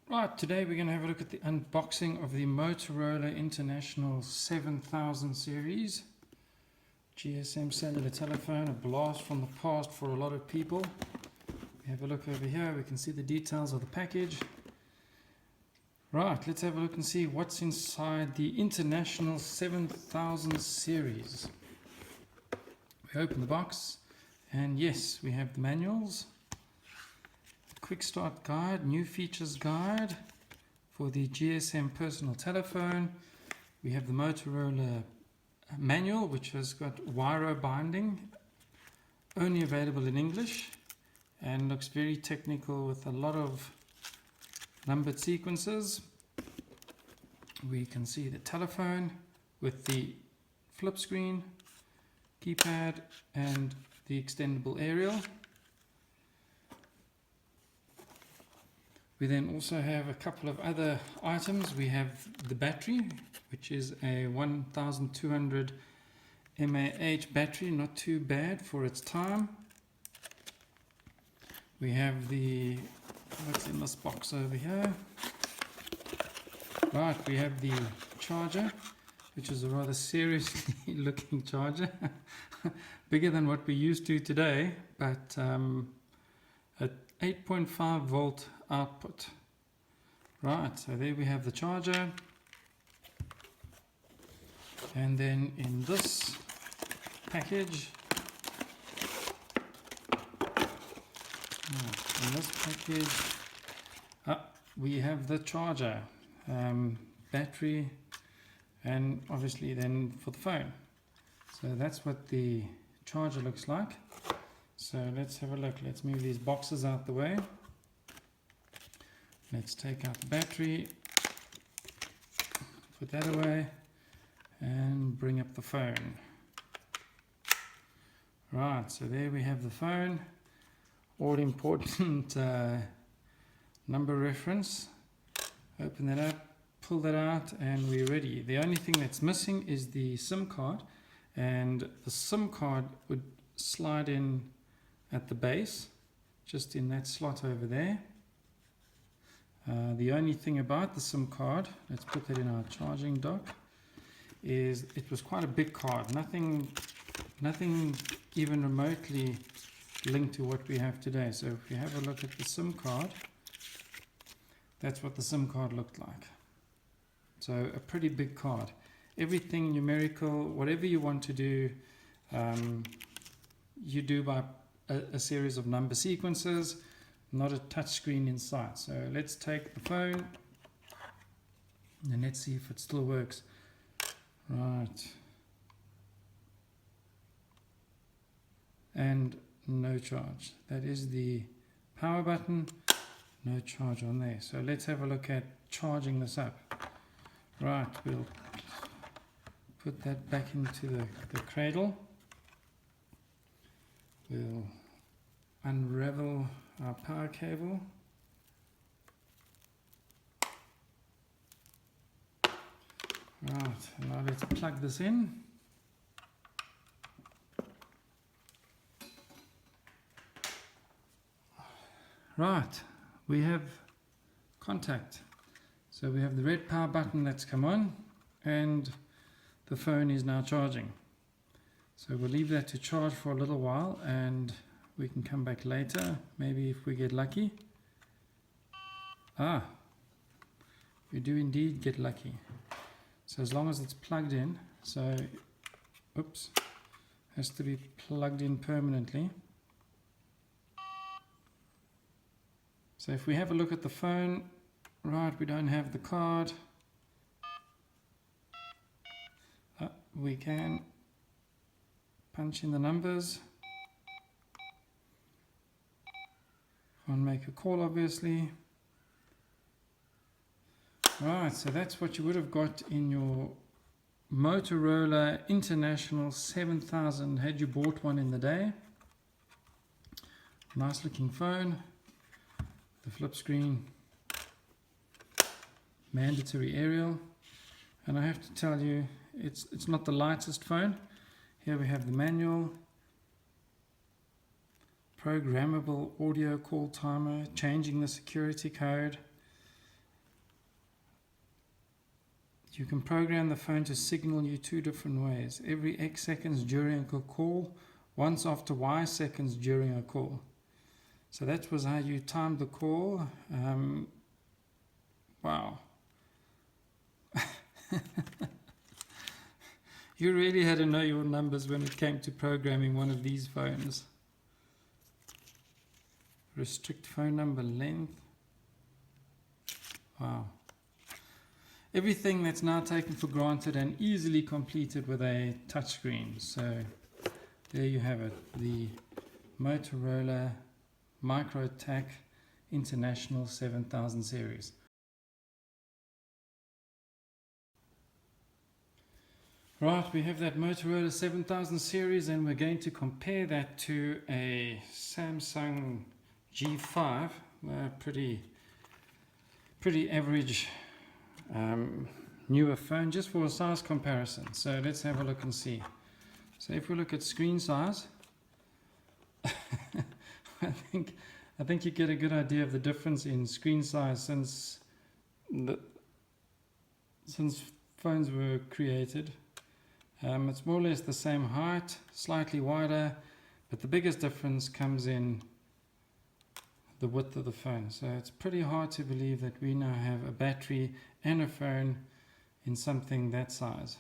Right, today we're going to have a look at the unboxing of the Motorola International 7000 series GSM cellular telephone, a blast from the past for a lot of people. We have a look over here, we can see the details of the package. Right, let's have a look and see what's inside the International 7000 series. We open the box and yes, we have the manuals. Quick start guide, new features guide for the GSM personal telephone. We have the Motorola manual, which has got wire binding, only available in English, and looks very technical with a lot of numbered sequences. We can see the telephone with the flip screen, keypad, and the extendable aerial. We then also have a couple of other items. We have the battery, which is a 1200 mAh battery, not too bad for its time. We have the, what's in this box over here? Right, we have the charger, which is a rather seriously looking charger. Bigger than what we're used to today, but at 8.5 volt output. Right, so there we have the charger, and then in this package, we have the charger, battery, and obviously then for the phone. So that's what the charger looks like. So let's have a look. Let's move these boxes out the way. Let's take out the battery, put that away, and bring up the phone. Right, so there we have the phone. All important number reference. Open that up, pull that out, and we're ready. The only thing that's missing is the SIM card, and the SIM card would slide in at the base, just in that slot over there. The only thing about the SIM card, let's put that in our charging dock, is it was quite a big card. Nothing even remotely linked to what we have today. So if we have a look at the SIM card, that's what the SIM card looked like. So a pretty big card. Everything numerical, whatever you want to do, you do by a series of number sequences, not a touch screen inside. So let's take the phone and let's see if it still works. Right. And no charge. That is the power button. No charge on there. So let's have a look at charging this up. Right, we'll put that back into the cradle. We'll unravel our power cable. Right, now let's plug this in. Right, we have contact. So we have the red power button that's come on, and the phone is now charging. So we'll leave that to charge for a little while, and we can come back later, maybe if we get lucky. We do indeed get lucky. So as long as it's plugged in, so, oops, has to be plugged in permanently. So if we have a look at the phone, right, we don't have the card. We can punch in the numbers. Can't make a call, obviously. Right, so that's what you would have got in your Motorola International 7000 had you bought one in the day. Nice looking phone. The flip screen, mandatory aerial, and I have to tell you, it's not the lightest phone. Here we have the manual, programmable audio call timer, changing the security code, You can program the phone to signal you 2 different ways. Every X seconds during a call, once after Y seconds during a call. So that was how you timed the call. Wow. You really had to know your numbers when it came to programming one of these phones. Restrict phone number length. Wow. Everything that's now taken for granted and easily completed with a touchscreen. So there you have it. The Motorola MicroTac International 7000 series. Right, we have that Motorola 7000 series, and we're going to compare that to a Samsung G5, pretty average newer phone, just for a size comparison. So let's have a look and see. So if we look at screen size, I think you get a good idea of the difference in screen size since phones were created. It's more or less the same height, slightly wider, but the biggest difference comes in the width of the phone. So it's pretty hard to believe that we now have a battery and a phone in something that size.